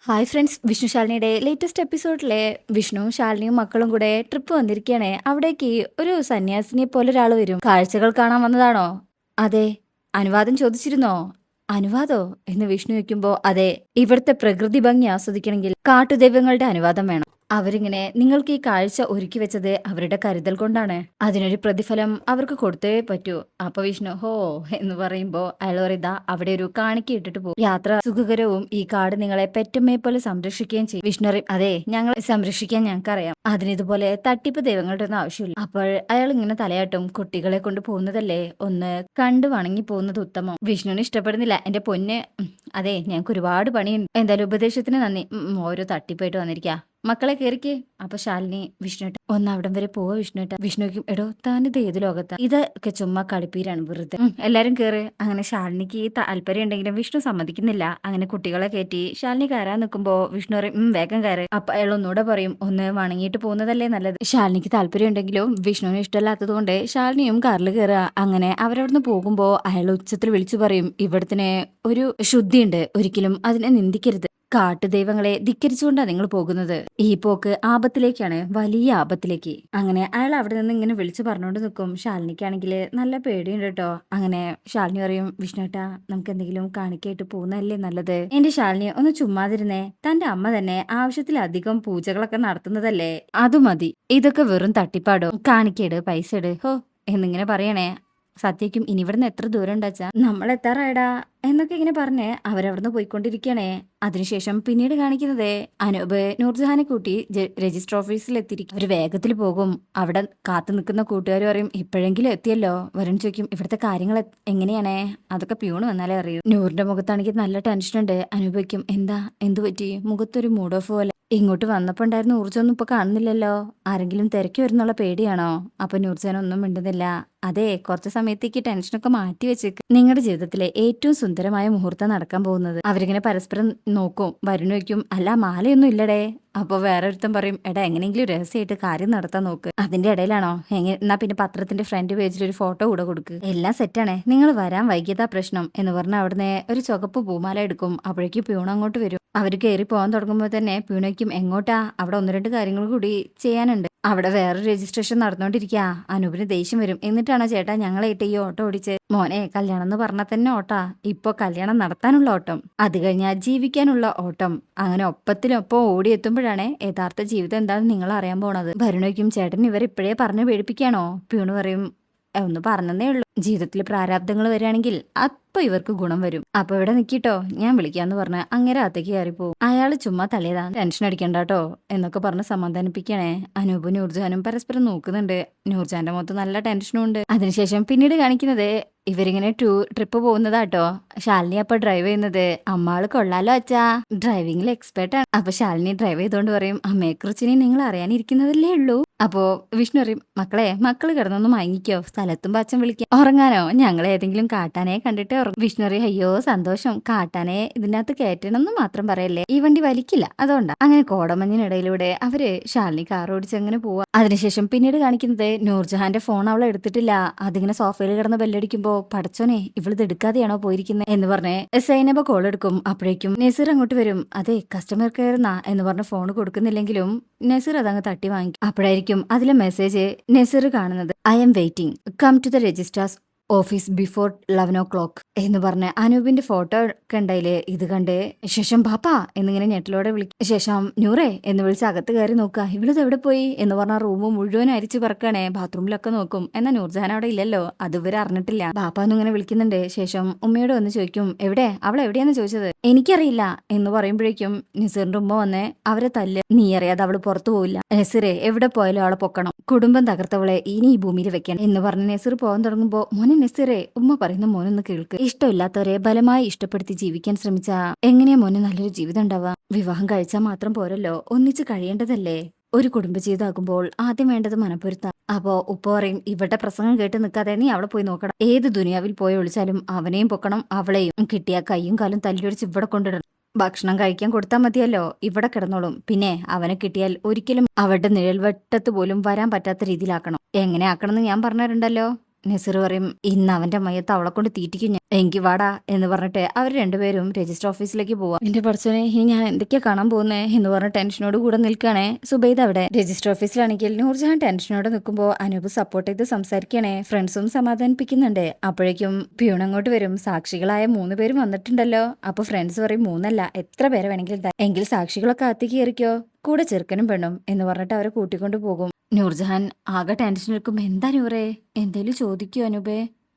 Hi friends, Vishnu ശാലിനിയുടെ latest എപ്പിസോഡിലെ വിഷ്ണുവും ശാലിനിയും മക്കളും കൂടെ ട്രിപ്പ് വന്നിരിക്കുകയാണ്. അവിടേക്ക് ഒരു സന്യാസിനിയെ പോലെ ഒരാൾ വരും. കാഴ്ചകൾ കാണാൻ വന്നതാണോ? അതെ. അനുവാദം ചോദിച്ചിരുന്നോ? അനുവാദോ എന്ന് വിഷ്ണു വെക്കുമ്പോ അതെ, ഇവിടുത്തെ പ്രകൃതി ഭംഗി ആസ്വദിക്കണമെങ്കിൽ കാട്ടുദൈവങ്ങളുടെ അനുവാദം വേണം. അവരിങ്ങനെ നിങ്ങൾക്ക് ഈ കാഴ്ച ഒരുക്കി വെച്ചത് അവരുടെ കരുതൽ കൊണ്ടാണ്. അതിനൊരു പ്രതിഫലം അവർക്ക് കൊടുത്തേ പറ്റൂ. അപ്പൊ വിഷ്ണു ഹോ എന്ന് പറയുമ്പോ അയാൾ പറയുതാ അവിടെ ഒരു കാണിക്ക ഇട്ടിട്ട് പോകും. യാത്ര സുഖകരവും ഈ കാട് നിങ്ങളെ പെറ്റമ്മയെ പോലെ സംരക്ഷിക്കുകയും ചെയ്യും. വിഷ്ണു പറയും അതെ, ഞങ്ങളെ സംരക്ഷിക്കാൻ ഞങ്ങൾക്കറിയാം. അതിനിതുപോലെ തട്ടിപ്പ് ദൈവങ്ങളുടെ ഒന്നും ആവശ്യമില്ല. അപ്പോൾ അയാൾ ഇങ്ങനെ തലയാട്ടും. കുട്ടികളെ കൊണ്ട് പോകുന്നതല്ലേ, ഒന്ന് കണ്ടു വണങ്ങി പോകുന്നത് ഉത്തമം. വിഷ്ണുവിന് ഇഷ്ടപ്പെടുന്നില്ല. എന്റെ പൊന്ന്, അതെ ഞങ്ങൾക്ക് ഒരുപാട് പണിയുണ്ട്. എന്തായാലും ഉപദേശത്തിന് നന്ദി. ഓരോ തട്ടിപ്പായിട്ട് വന്നിരിക്കാ. മക്കളെ കേറിക്കേ. അപ്പൊ ശാലിനി വിഷ്ണുട്ട ഒന്ന് അവിടം വരെ പോവാ. വിഷ്ണുട്ട വിഷ്ണുക്കും എടോ താനിത് ഏത് ലോകത്താ, ഇതൊക്കെ ചുമ്മാ കളിപ്പീരാണ് വെറുതെ. എല്ലാരും കേറ്. അങ്ങനെ ശാലിനിക്ക് ഈ താല്പര്യം ഉണ്ടെങ്കിലും വിഷ്ണു സമ്മതിക്കുന്നില്ല. അങ്ങനെ കുട്ടികളെ കയറ്റി ശാലിനി കയറാൻ നിൽക്കുമ്പോ വിഷ്ണു പറയും വേഗം കയറ്. അപ്പൊ അയാൾ ഒന്നുകൂടെ പറയും ഒന്ന് വണങ്ങിയിട്ട് പോകുന്നതല്ലേ നല്ലത്. ശാലിനിക്ക് താല്പര്യം ഉണ്ടെങ്കിലും വിഷ്ണുവിന് ഇഷ്ടമല്ലാത്തത് കൊണ്ട് ശാലിനിയും കാറിൽ കയറുക. അങ്ങനെ അവരവിടുന്ന് പോകുമ്പോ അയാൾ ഉച്ചത്തിൽ വിളിച്ചു പറയും ഇവിടത്തിന് ഒരു ശുദ്ധിയുണ്ട്, ഒരിക്കലും അതിനെ നിന്ദിക്കരുത്. കാട്ടുദൈവങ്ങളെ ധിക്കരിച്ചുകൊണ്ടാണ് നിങ്ങൾ പോകുന്നത്. ഈ പോക്ക് ആപത്തിലേക്കാണ്, വലിയ ആപത്തിലേക്ക്. അങ്ങനെ അയാൾ അവിടെ നിന്ന് ഇങ്ങനെ വിളിച്ചു പറഞ്ഞുകൊണ്ട് നിൽക്കും. ശാലിനിക്കാണെങ്കിൽ നല്ല പേടിയുണ്ട് കേട്ടോ. അങ്ങനെ ശാലിനി പറയും വിഷ്ണുട്ടാ നമുക്ക് എന്തെങ്കിലും കാണിക്കായിട്ട് പോകുന്നതല്ലേ നല്ലത്. എന്റെ ശാലിനി ഒന്ന് ചുമ്മാതിരുന്നേ. തന്റെ അമ്മ തന്നെ ആവശ്യത്തിലധികം പൂജകളൊക്കെ നടത്തുന്നതല്ലേ, അത് മതി. ഇതൊക്കെ വെറും തട്ടിപ്പാടോ, കാണിക്കേട് പൈസ ഇട് ഹോ എന്നിങ്ങനെ പറയണേ. സത്യക്കും ഇനി ഇവിടുന്ന് എത്ര ദൂരം ഉണ്ടാച്ചാ നമ്മൾ എത്താറായടാ എന്നൊക്കെ ഇങ്ങനെ പറഞ്ഞ് അവരവിടുന്ന് പോയിക്കൊണ്ടിരിക്കണേ. അതിനുശേഷം പിന്നീട് കാണിക്കുന്നത് അനൂപ് നൂർജഹാനെ കൂട്ടി രജിസ്റ്റർ ഓഫീസിൽ എത്തിയിരിക്കും. ഒരു വേഗത്തിൽ പോകും. അവിടെ കാത്തു നിൽക്കുന്ന കൂട്ടുകാർ പറയും ഇപ്പോഴെങ്കിലും എത്തിയല്ലോ. വരും ചോദിക്കും ഇവിടുത്തെ കാര്യങ്ങൾ എങ്ങനെയാണേ, അതൊക്കെ പ്യൂണ് വന്നാലേ അറിയൂ. നൂറിന്റെ മുഖത്താണെങ്കിൽ നല്ല ടെൻഷനുണ്ട്. അനൂപയ്ക്കും എന്താ എന്തു പറ്റി, മുഖത്തൊരു മൂഡ് ഓഫ് പോലെ. ഇങ്ങോട്ട് വന്നപ്പോ ഉണ്ടായിരുന്ന ഊർജ്ജമൊന്നും ഇപ്പൊ കാണുന്നില്ലല്ലോ. ആരെങ്കിലും തിരക്കി വരുന്നുള്ള പേടിയാണോ? അപ്പൊ നൂർജഹാൻ ഒന്നും മിണ്ടുന്നില്ല. അതെ, കുറച്ച് സമയത്തേക്ക് ടെൻഷനൊക്കെ മാറ്റി വെച്ചേക്ക്. നിങ്ങളുടെ ജീവിതത്തിലെ ഏറ്റവും സുന്ദരമായ മുഹൂർത്തം നടക്കാൻ പോകുന്നത്. അവരിങ്ങനെ പരസ്പരം നോക്കും. വരുണ് വയ്ക്കും അല്ല മാലയൊന്നും ഇല്ലടേ. അപ്പൊ വേറെ ഒരുത്തൻ പറയും എടാ എങ്ങനെയെങ്കിലും രഹസ്യമായിട്ട് കാര്യം നടത്താൻ നോക്ക്. അതിന്റെ ഇടയിലാണോ എന്നാ പിന്നെ പത്രത്തിന്റെ ഫ്രണ്ട് പേജിൽ ഒരു ഫോട്ടോ കൂടെ കൊടുക്ക്. എല്ലാം സെറ്റാണേ, നിങ്ങൾ വരാൻ വൈകിയതാ പ്രശ്നം എന്ന് പറഞ്ഞ അവിടുന്ന് ഒരു ചുവപ്പ് പൂമാല എടുക്കും. അപ്പോഴേക്കും പ്യൂൺ അങ്ങോട്ട് വരും. അവർ കയറി പോകാൻ തുടങ്ങുമ്പോൾ തന്നെ പ്യൂണയ്ക്കും എങ്ങോട്ടാ, അവിടെ ഒന്ന് രണ്ട് കാര്യങ്ങൾ കൂടി ചെയ്യാനുണ്ട്. അവിടെ വേറെ രജിസ്ട്രേഷൻ നടന്നുകൊണ്ടിരിക്കുക. അനൂപിന് ദേഷ്യം വരും. എന്നിട്ടാണോ ചേട്ടാ ഞങ്ങളായിട്ട് ഈ ഓട്ടോ ഓടിച്ച്? മോനെ കല്യാണം എന്ന് പറഞ്ഞാൽ തന്നെ ഓട്ടാ. ഇപ്പൊ കല്യാണം നടത്താനുള്ള ഓട്ടം, അത് കഴിഞ്ഞാൽ ജീവിക്കാനുള്ള ഓട്ടം. അങ്ങനെ ഒപ്പത്തിനൊപ്പം ഓടിയെത്തുമ്പോഴാണ് യഥാർത്ഥ ജീവിതം എന്താണെന്ന് നിങ്ങൾ അറിയാൻ പോണത്. ഭരണയ്ക്കും ചേട്ടൻ ഇവർ ഇപ്പോഴേ പറഞ്ഞു പേടിപ്പിക്കാണോ? പ്യൂണ് പറയും ഒന്ന് പറഞ്ഞതേ ഉള്ളൂ. ജീവിതത്തിൽ പ്രാരാബ്ദങ്ങൾ വരികയാണെങ്കിൽ അപ്പൊ ഇവർക്ക് ഗുണം വരും. അപ്പൊ ഇവിടെ നിക്കിട്ടോ, ഞാൻ വിളിക്കാന്ന് പറഞ്ഞ അങ്ങനെ അകത്തേക്ക് കയറിപ്പോവും. അയാള് ചുമ്മാ തലേതാ, ടെൻഷൻ അടിക്കണ്ടാട്ടോ എന്നൊക്കെ പറഞ്ഞ് സമാധാനിപ്പിക്കണേ. അനൂപും നൂർജഹാനും പരസ്പരം നോക്കുന്നുണ്ട്. നൂർജഹാന്റെ മുഖത്ത് നല്ല ടെൻഷനും ഉണ്ട്. അതിനുശേഷം പിന്നീട് കാണിക്കുന്നത് ഇവരിങ്ങനെ ട്രിപ്പ് പോകുന്നതാട്ടോ. ശാലിനി അപ്പൊ ഡ്രൈവ് ചെയ്യുന്നത്. അമ്മാള് കൊള്ളാലോ അച്ഛാ, ഡ്രൈവിംഗിൽ എക്സ്പേർട്ട് ആണ്. അപ്പൊ ശാലിനി ഡ്രൈവ് ചെയ്തോണ്ട് പറയും അമ്മയെ കുറിച്ച് ഇനി നിങ്ങൾ അറിയാനിരിക്കുന്നതല്ലേ ഉള്ളൂ. അപ്പോ വിഷ്ണു പറയും മക്കള് കിടന്നൊന്ന് മയങ്ങിക്കോ, സ്ഥലത്തും അച്ഛൻ വിളിക്കാം. ഉറങ്ങാനോ? ഞങ്ങൾ ഏതെങ്കിലും കാട്ടാനെ കണ്ടിട്ട് ഉറങ്ങും. വിഷ്ണു പറയും അയ്യോ സന്തോഷം, കാട്ടാനെ ഇതിനകത്ത് കയറ്റണമെന്ന് മാത്രം പറയല്ലേ, ഈ വണ്ടി വലിക്കില്ല അതുകൊണ്ടാ. അങ്ങനെ കോടമഞ്ഞിനിടയിലൂടെ അവര് ശാലിനി കാർ ഓടിച്ച് അങ്ങനെ പോവാ. അതിനുശേഷം പിന്നീട് കാണിക്കുന്നത് നൂർജഹാന്റെ ഫോൺ അവളെ എടുത്തിട്ടില്ല. അതിങ്ങനെ സോഫയിൽ കിടന്ന് ബെല്ലടിക്കുമ്പോ പടച്ചോനെ ഇവളിത് എടുക്കാതെയാണോ പോയിരിക്കുന്നത് എന്ന് പറഞ്ഞ് സൈനബ കോൾ എടുക്കും. അപ്പോഴേക്കും നസീർ അങ്ങോട്ട് വരും. അതെ കസ്റ്റമർ കെയർ എന്ന് പറഞ്ഞ ഫോൺ കൊടുക്കുന്നില്ലെങ്കിലും നസീർ അതങ്ങ് തട്ടി വാങ്ങിക്കും. അപ്പോഴായിരിക്കും അതിലെ മെസ്സേജ് നസീർ കാണുന്നത്. I am waiting, come to the registrar's office before 11 o'clock എന്ന് പറഞ്ഞ അനൂപിന്റെ ഫോട്ടോ ഒക്കെ ഉണ്ടായില്ലേ. ഇത് കണ്ട് ശേഷം പാപ്പാ എന്നിങ്ങനെ ഞെട്ടലോടെ വിളിക്കും. ശേഷം നൂറേ എന്ന് വിളിച്ച് അകത്ത് കയറി നോക്കുക. ഇവളിത് എവിടെ പോയി എന്ന് പറഞ്ഞ റൂം മുഴുവൻ അരിച്ചു പറക്കണേ. ബാത്റൂമിലൊക്കെ നോക്കും. എന്നാൽ നൂർജഹാൻ അവിടെ ഇല്ലല്ലോ. അത് ഇവരെ അറിഞ്ഞിട്ടില്ല. ബാപ്പാന്ന് ഇങ്ങനെ വിളിക്കുന്നുണ്ട്. ശേഷം ഉമ്മയോട് വന്ന് ചോദിക്കും എവിടെ, അവൾ എവിടെയാന്ന് ചോദിച്ചത്. എനിക്കറിയില്ല എന്ന് പറയുമ്പോഴേക്കും നസീറിന്റെ ഉമ്മ വന്ന് അവരെ തല്ല്. നീ അറിയാതെ അവള് പുറത്തു പോവില്ല. നസീറെ എവിടെ പോയാലും അവളെ പൊക്കണം. കുടുംബം തകർത്തവളെ ഇനി ഈ ഭൂമിയിൽ വെക്കണം എന്ന് പറഞ്ഞ് നസീർ പോകാൻ തുടങ്ങുമ്പോ മോനെ നസീറെ, ഉമ്മ പറയുന്ന മോനൊന്ന് കേൾക്ക്. ഇഷ്ടമില്ലാത്തവരെ ബലമായി ഇഷ്ടപ്പെടുത്തി ജീവിക്കാൻ ശ്രമിച്ചാ എങ്ങനെയാ മോനെ നല്ലൊരു ജീവിതം ഉണ്ടാവുക? വിവാഹം കഴിച്ചാൽ മാത്രം പോരല്ലോ, ഒന്നിച്ച് കഴിയേണ്ടതല്ലേ. ഒരു കുടുംബജീവിതമാകുമ്പോൾ ആദ്യം വേണ്ടത് മനപ്പൊരുത്ത. അപ്പോ ഉപ്പ പറയും ഇവിടെ പ്രസംഗം കേട്ട് നിൽക്കാതെ നീ അവളെ പോയി നോക്കണം. ഏത് ദുനിയാവിൽ പോയി ഒളിച്ചാലും അവനെയും പൊക്കണം അവളെയും. കിട്ടിയ കൈയും കാലും തല്ലിയൊടിച്ച് ഇവിടെ കൊണ്ടിടണം. ഭക്ഷണം കഴിക്കാൻ കൊടുത്താൽ മതിയല്ലോ, ഇവിടെ കിടന്നോളും. പിന്നെ അവനെ കിട്ടിയാൽ ഒരിക്കലും അവരുടെ നിഴൽവട്ടത്ത് പോലും വരാൻ പറ്റാത്ത രീതിയിലാക്കണം. എങ്ങനെ ആക്കണമെന്ന് ഞാൻ പറഞ്ഞിട്ടുണ്ടല്ലോ. നസീർ പറയും ഇന്ന് അവന്റെ മയത്ത് അവളെ കൊണ്ട് തീറ്റിക്കും ഞാൻ എങ്കി വാടാ എന്ന് പറഞ്ഞിട്ട് അവർ രണ്ടുപേരും രജിസ്റ്റർ ഓഫീസിലേക്ക് പോവാ. എന്റെ പഠിച്ചോനെ, ഇനി ഞാൻ എന്തൊക്കെയാ കാണാൻ പോകുന്നേ എന്ന് പറഞ്ഞ ടെൻഷനോട് കൂടെ നിൽക്കുകയാണേ സുബൈദ. അവിടെ രജിസ്റ്റർ ഓഫീസിലാണെങ്കിൽ നൂർജഹാൻ ടെൻഷനോടെ നിൽക്കുമ്പോൾ അനൂപ് സപ്പോർട്ട് ചെയ്ത് സംസാരിക്കണേ, ഫ്രണ്ട്സും സമാധാനിപ്പിക്കുന്നുണ്ട്. അപ്പോഴേക്കും പ്യൂൺ അങ്ങോട്ട് വരും. സാക്ഷികളായ 3 പേരും വന്നിട്ടുണ്ടല്ലോ. അപ്പൊ ഫ്രണ്ട്സ് പറയും 3 എത്ര പേരെ വേണമെങ്കിലും എങ്കിൽ സാക്ഷികളൊക്കെ അകത്തേക്ക് കയറിക്കോ, കൂടെ ചെറുക്കനും പെണ്ണും എന്ന് പറഞ്ഞിട്ട് അവരെ കൂട്ടിക്കൊണ്ട് പോകും. നൂർജഹാൻ ആകെ ടെൻഷൻ എടുക്കും. എന്താ നൂറേ, എന്തേലും ചോദിക്കോ അനൂപേ?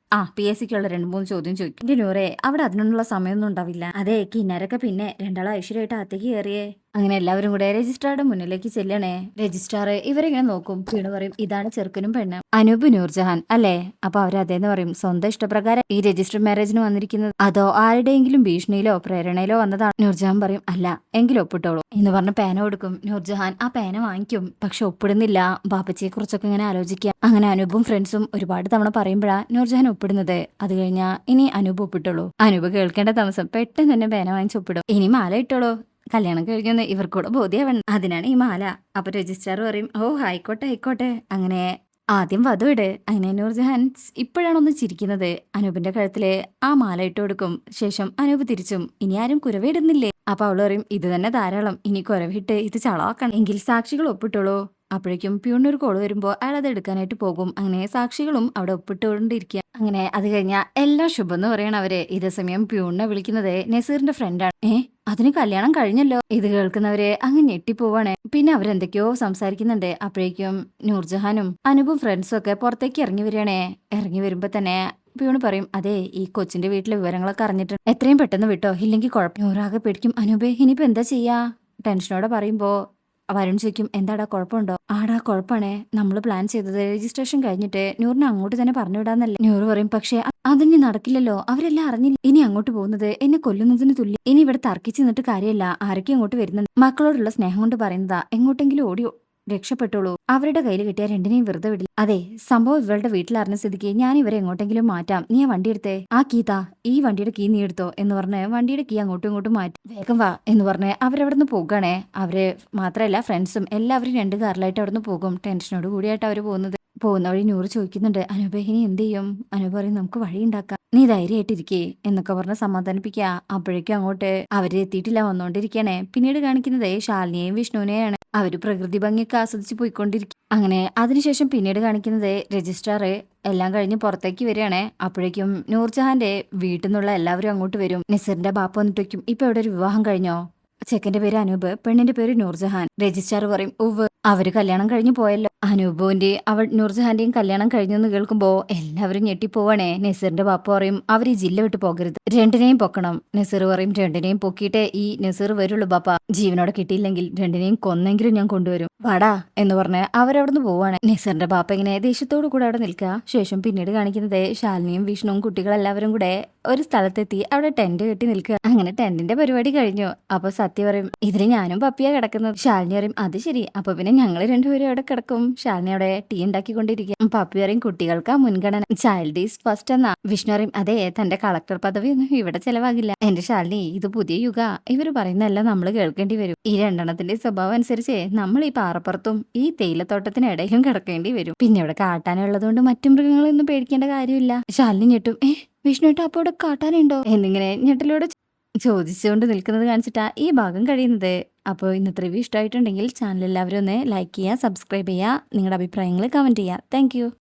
PSCക്കുള്ള 2-3 ചോദ്യം ചോദിക്കും. എന്റെ നൂറേ, അവിടെ അതിനുള്ള സമയമൊന്നും ഉണ്ടാവില്ല. അതെ, കിന്നരൊക്കെ പിന്നെ രണ്ടാളും ഐശ്വര്യമായിട്ട് അകത്തേക്ക് കയറിയേ. അങ്ങനെ എല്ലാവരും കൂടെ രജിസ്ട്രാറുടെ മുന്നിലേക്ക് ചെല്ലണേ. രജിസ്ട്രാർ ഇവരെങ്ങനെ നോക്കും. വീണ് പറയും, ഇതാണ് ചെറുക്കനും പെണ്ണും, അനൂപ് നൂർജഹാൻ അല്ലേ? അപ്പൊ അവരതേന്ന് പറയും. സ്വന്തം ഇഷ്ടപ്രകാരം ഈ രജിസ്റ്റർ മാരേജിന് വന്നിരിക്കുന്നത് അതോ ആരുടെയെങ്കിലും ഭീഷണിയിലോ പ്രേരണയിലോ വന്നതാണ്? നൂർജഹാൻ പറയും, അല്ല, എങ്കിലും ഒപ്പിട്ടോളൂ എന്ന് പറഞ്ഞ് പേന കൊടുക്കും. നൂർജഹാൻ ആ പേന വാങ്ങിക്കും, പക്ഷെ ഒപ്പിടുന്നില്ല. ബാപ്പച്ചിയെ കുറിച്ചൊക്കെ ഇങ്ങനെ ആലോചിക്കുക. അങ്ങനെ അനൂപും ഫ്രണ്ട്സും ഒരുപാട് തവണ പറയുമ്പോഴാ നൂർജഹാൻ ഒപ്പിടുന്നത്. അത് കഴിഞ്ഞാ ഇനി അനൂപ് ഒപ്പിട്ടോളൂ. അനൂപ് കേൾക്കേണ്ട താമസം പെട്ടെന്ന് തന്നെ പേന വാങ്ങിച്ച് ഒപ്പിടും. ഇനി മാല ഇട്ടോളൂ, കല്യാണം കഴിഞ്ഞെന്ന് ഇവർക്കൂടെ ബോധ്യമാവണം, അതിനാണ് ഈ മാല. അപ്പൊ രജിസ്ട്രാർ പറയും, ഓ ആയിക്കോട്ടെ ആയിക്കോട്ടെ. അങ്ങനെ ആദ്യം വധുവിട്. അങ്ങനെ നൂർജഹാൻ ഇപ്പോഴാണൊന്ന് ചിരിക്കുന്നത്. അനൂപിന്റെ കഴുത്തില് ആ മാല ഇട്ട് കൊടുക്കും. ശേഷം അനൂപ് തിരിച്ചും, ഇനി ആരും കുരവിടുന്നില്ലേ? അപ്പൊ അവള് പറയും, ഇത് തന്നെ ധാരാളം, ഇനി കുരവിട്ട് ഇത് ചളവാക്കണം, എങ്കിൽ സാക്ഷികൾ ഒപ്പിട്ടോളൂ. അപ്പോഴേക്കും പ്യൂണിനൊരു കോള് വരുമ്പോൾ അയാൾ അത് എടുക്കാനായിട്ട് പോകും. അങ്ങനെ സാക്ഷികളും അവിടെ ഒപ്പിട്ടുകൊണ്ടിരിക്കുക. അങ്ങനെ അത് കഴിഞ്ഞാൽ എല്ലാം ശുഭം എന്ന് പറയണം അവര്. ഇതേ സമയം പ്യൂണിനെ വിളിക്കുന്നത് നസീറിന്റെ ഫ്രണ്ടാണ്. അതിന് കല്യാണം കഴിഞ്ഞല്ലോ. ഇത് കേൾക്കുന്നവര് അങ്ങ് ഞെട്ടിപ്പോവാണ്. പിന്നെ അവരെന്തൊക്കെയോ സംസാരിക്കുന്നുണ്ട്. അപ്പോഴേക്കും നൂർജഹാനും അനൂപും ഫ്രണ്ട്സും ഒക്കെ പുറത്തേക്ക് ഇറങ്ങി വരികയാണേ. ഇറങ്ങി വരുമ്പോ തന്നെ പ്യൂണ് പറയും, അതെ, ഈ കൊച്ചിന്റെ വീട്ടിലെ വിവരങ്ങളൊക്കെ അറിഞ്ഞിട്ടുണ്ട്, എത്രയും പെട്ടെന്ന് വിട്ടോ, ഇല്ലെങ്കിൽ കുഴപ്പം. നൂറാകെ പേടിക്കും. അനൂപേ, ഇനിയിപ്പോ എന്താ ചെയ്യാ? ടെൻഷനോടെ പറയുമ്പോ വരുൺ ചോദിക്കും, എന്താടാ കുഴപ്പമുണ്ടോ? ആടാ കുഴപ്പമാണേ, നമ്മൾ പ്ലാൻ ചെയ്തത് രജിസ്ട്രേഷൻ കഴിഞ്ഞിട്ട് നൂറിനെ അങ്ങോട്ട് തന്നെ പറഞ്ഞു വിടാന്നല്ലേ. നൂറ് പറയും, പക്ഷെ അതിനി നടക്കില്ലല്ലോ, അവരെല്ലാം അറിഞ്ഞില്ല. ഇനി അങ്ങോട്ട് പോകുന്നത് എന്നെ കൊല്ലുന്നതിന് തുല്യം. ഇനി ഇവിടെ തർക്കിച്ച് നിന്നിട്ട് കാര്യമില്ല. ആരൊക്കെ അങ്ങോട്ട് വരുന്നുണ്ട്. മക്കളോടുള്ള സ്നേഹം കൊണ്ട് പറയുന്നതാ, എങ്ങോട്ടെങ്കിലും ഓടി രക്ഷപ്പെട്ടോളൂ. അവരുടെ കയ്യിൽ കിട്ടിയ രണ്ടിനെയും വെറുതെ വിടില്ല. അതെ, സംഭവം ഇവളുടെ വീട്ടിലറിഞ്ഞ സ്ഥിതിക്ക് ഞാൻ ഇവരെ എങ്ങോട്ടെങ്കിലും മാറ്റാം. നീ ആ വണ്ടി എടുത്തേ. ആ കീതാ, ഈ വണ്ടിയുടെ കീ നീ എടുത്തോ എന്ന് പറഞ്ഞ് വണ്ടിയുടെ കീ അങ്ങോട്ടും ഇങ്ങോട്ടും മാറ്റി. വേഗം വാ എന്ന് പറഞ്ഞ് അവരവിടെ നിന്ന് പോകണേ. അവര് മാത്രമല്ല ഫ്രണ്ട്സും എല്ലാവരും 2 കാറിലായിട്ട് അവിടെ നിന്ന് പോകും. ടെൻഷനോട് കൂടിയായിട്ട് അവര് പോകുന്ന വഴി നൂറ് ചോദിക്കുന്നുണ്ട്, അനൂപേ ഇനി എന്ത് ചെയ്യും? അനൂപ് പറയും, നമുക്ക് വഴി ഉണ്ടാക്കാം, നീ ധൈര്യമായിട്ടിരിക്കേ എന്നൊക്കെ പറഞ്ഞ് സമാധാനിപ്പിക്കുക. അപ്പോഴേക്കും അങ്ങോട്ട് അവര് എത്തിയിട്ടില്ല, വന്നോണ്ടിരിക്കണേ. പിന്നീട് കാണിക്കുന്നത് ശാലിനിയെയും വിഷ്ണുവിനെയാണ്. അവര് പ്രകൃതി ഭംഗിയൊക്കെ ആസ്വദിച്ച് പോയിക്കൊണ്ടിരിക്കും. അങ്ങനെ അതിനുശേഷം പിന്നീട് കാണിക്കുന്നത് രജിസ്ട്രാർ എല്ലാം കഴിഞ്ഞ് പുറത്തേക്ക് വരികയാണേ. അപ്പോഴേക്കും നൂർജഹാന്റെ വീട്ടിൽ നിന്നുള്ള എല്ലാവരും അങ്ങോട്ട് വരും. നസീറിന്റെ ബാപ്പ വന്നിട്ട് വയ്ക്കും, ഇപ്പൊ ഇവിടെ ഒരു വിവാഹം കഴിഞ്ഞോ? ചെക്കന്റെ പേര് അനൂപ്, പെണ്ണിന്റെ പേര് നൂർജഹാൻ. രജിസ്ട്രാർ പറയും, ഉവ്, അവര് കല്യാണം കഴിഞ്ഞു പോയല്ലോ. അനൂപിന്റെ നൂർജഹാന്റെയും കല്യാണം കഴിഞ്ഞെന്ന് കേൾക്കുമ്പോ എല്ലാവരും ഞെട്ടിപ്പോവാണേ. നസീറിന്റെ ബാപ്പ പറയും, അവർ ഈ ജില്ല വിട്ട് പോകരുത്, രണ്ടിനെയും പൊക്കണം. നസീർ പറയും, രണ്ടിനെയും പൊക്കിയിട്ടേ ഈ നസീർ വരുള്ളൂ ബാപ്പ, ജീവനോടെ കിട്ടിയില്ലെങ്കിൽ രണ്ടിനെയും കൊന്നെങ്കിലും ഞാൻ കൊണ്ടുവരും, വാടാ എന്ന് പറഞ്ഞ് അവരവിടുന്ന് പോവാണ്. നസീറിന്റെ ബാപ്പ ഇങ്ങനെ ദേഷ്യത്തോടു കൂടെ അവിടെ നിൽക്കുക. ശേഷം പിന്നീട് കാണിക്കുന്നത് ശാലിനിയും വിഷ്ണുവും കുട്ടികളെല്ലാവരും കൂടെ ഒരു സ്ഥലത്തെത്തി അവിടെ ടെന്റ് കെട്ടി നിൽക്കുക. അങ്ങനെ ടെന്റിന്റെ പരിപാടി കഴിഞ്ഞു. അപ്പൊ സത്യ പറയും, ഇതിന് ഞാനും പപ്പിയാ കിടക്കുന്നത്. ശാലിനി പറയും, അത് ശരി, അപ്പൊ പിന്നെ ഞങ്ങൾ രണ്ടുപേരും അവിടെ കിടക്കും. ശാലിനി അവിടെ ടീ ഉണ്ടാക്കിക്കൊണ്ടിരിക്കും. പപ്പി പറയും, കുട്ടികൾക്കാ മുൻഗണന, ചൈൽഡ് ഈസ് ഫസ്റ്റ് എന്നാ. വിഷ്ണു പറയും, അതെ, തന്റെ കളക്ടർ പദവി ഒന്നും ഇവിടെ ചെലവാകില്ല എന്റെ ശാലിനി, ഇത് പുതിയ യുഗ, ഇവര് പറയുന്നതെല്ലാം നമ്മൾ കേൾക്കേണ്ടി വരും. ഈ രണ്ടെണ്ണത്തിന്റെ സ്വഭാവം അനുസരിച്ച് നമ്മൾ ഈ പാറപ്പുറത്തും ഈ തേയിലത്തോട്ടത്തിനിടയിലും കിടക്കേണ്ടി വരും. പിന്നെ ഇവിടെ കാട്ടാനുള്ളതുകൊണ്ട് മറ്റു മൃഗങ്ങളൊന്നും പേടിക്കേണ്ട കാര്യമില്ല. ശാലിനി ഞെട്ടും, വിഷ്ണുവേട്ട അപ്പൊ ഇവിടെ കാട്ടാനുണ്ടോ എന്നിങ്ങനെ ഞെട്ടലോടെ ചോദിച്ചുകൊണ്ട് നിൽക്കുന്നത് കാണിച്ചിട്ടാ ഈ ഭാഗം കഴിയുന്നത്. അപ്പോൾ ഇന്നത്തെ റിവ്യൂ ഇഷ്ടമായിട്ടുണ്ടെങ്കിൽ ചാനൽ എല്ലാവരും ഒന്ന് ലൈക്ക് ചെയ്യുക, സബ്സ്ക്രൈബ് ചെയ്യുക, നിങ്ങളുടെ അഭിപ്രായങ്ങൾ കമന്റ് ചെയ്യുക. താങ്ക്